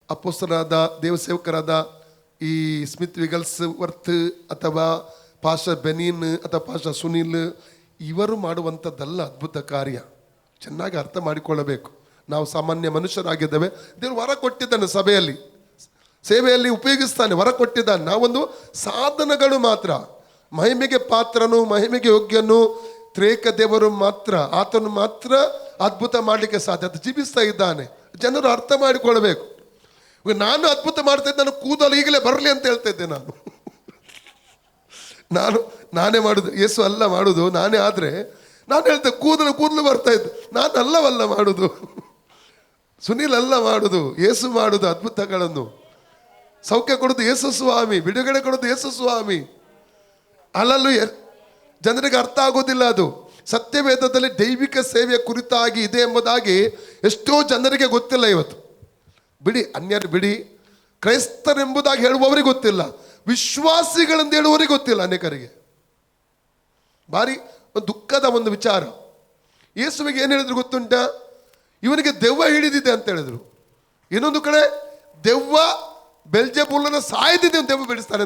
ಅಪೋಸ್ತಲರಾದ ದೇವಸೇವಕರಾದ ಈ Smith ವಿಗಲ್ಸ್ worth ಅಥವಾ pastor ಬೆನೀನ್ ಅಥವಾ ಪಾಸ್ಟರ್ ಸುನೀಲ್ ಇವರು ಮಾಡುವಂಥದ್ದಲ್ಲ ಅದ್ಭುತ ಕಾರ್ಯ. ಚೆನ್ನಾಗಿ ಅರ್ಥ ಮಾಡಿಕೊಳ್ಳಬೇಕು. ನಾವು ಸಾಮಾನ್ಯ ಮನುಷ್ಯರಾಗಿದ್ದೇವೆ. ದೇವರು ವರ ಕೊಟ್ಟಿದ್ದಾನೆ, ಸಭೆಯಲ್ಲಿ ಸೇವೆಯಲ್ಲಿ ಉಪಯೋಗಿಸ್ತಾನೆ, ವರ ಕೊಟ್ಟಿದ್ದಾನೆ. ನಾವೊಂದು ಸಾಧನಗಳು ಮಾತ್ರ. ಮಹಿಮೆಗೆ ಪಾತ್ರನು, ಮಹಿಮೆಗೆ ಯೋಗ್ಯನು ತ್ರೇಕ ದೇವರು ಮಾತ್ರ. ಆತನು ಮಾತ್ರ ಅದ್ಭುತ ಮಾಡಲಿಕ್ಕೆ ಸಾಧ್ಯ. ಅದು ಜೀವಿಸ್ತಾ ಇದ್ದಾನೆ. ಜನರು ಅರ್ಥ ಮಾಡಿಕೊಳ್ಬೇಕು. ನಾನು ಅದ್ಭುತ ಮಾಡ್ತಾ ಇದ್ದೆ, ನಾನು ಕೂದಲು ಈಗಲೇ ಬರಲಿ ಅಂತ ಹೇಳ್ತಾ ಇದ್ದೆ. ನಾನೇ ಮಾಡುದು, ಯೇಸು ಅಲ್ಲ ಮಾಡುದು, ನಾನೇ. ಆದರೆ ನಾನು ಹೇಳ್ತೆ ಕೂದಲು ಬರ್ತಾ ಇದ್ದೆ. ನಾನು ಅಲ್ಲವಲ್ಲ ಮಾಡುದು, ಸುನೀಲ್ ಅಲ್ಲ ಮಾಡುದು, ಯೇಸು ಮಾಡುದು ಅದ್ಭುತಗಳನ್ನು. ಸೌಖ್ಯ ಕೊಡೋದು ಯೇಸು ಸ್ವಾಮಿ, ಬಿಡುಗಡೆ ಕೊಡೋದು ಯೇಸು ಸ್ವಾಮಿ. ಅಲ್ಲಲ್ಲೂ ಜನರಿಗೆ ಅರ್ಥ ಆಗೋದಿಲ್ಲ. ಅದು ಸತ್ಯವೇದದಲ್ಲಿ ದೈವಿಕ ಸೇವೆಯ ಕುರಿತಾಗಿ ಇದೆ ಎಂಬುದಾಗಿ ಎಷ್ಟೋ ಜನರಿಗೆ ಗೊತ್ತಿಲ್ಲ. ಇವತ್ತು ಬಿಡಿ, ಅನ್ಯರು ಬಿಡಿ, ಕ್ರೈಸ್ತರೆಂಬುದಾಗಿ ಹೇಳುವವರಿಗೆ ಗೊತ್ತಿಲ್ಲ, ವಿಶ್ವಾಸಿಗಳೆಂದು ಹೇಳುವವರಿಗೆ ಗೊತ್ತಿಲ್ಲ. ಅನೇಕರಿಗೆ ಭಾರಿ ದುಃಖದ ಒಂದು ವಿಚಾರ. ಯೇಸುವಿಗೆ ಏನು ಹೇಳಿದ್ರು ಗೊತ್ತುಂಟ? ಇವನಿಗೆ ದೆವ್ವ ಹಿಡಿದಿದೆ ಅಂತ ಹೇಳಿದ್ರು. ಇನ್ನೊಂದು ಕಡೆ ದೆವ್ವ ಬೆಲ್ಜೆಬೂಲನ ಸಾಯ್ದಿದೆ, ದೆವ್ವ ಬಿಡಿಸ್ತಾನೆ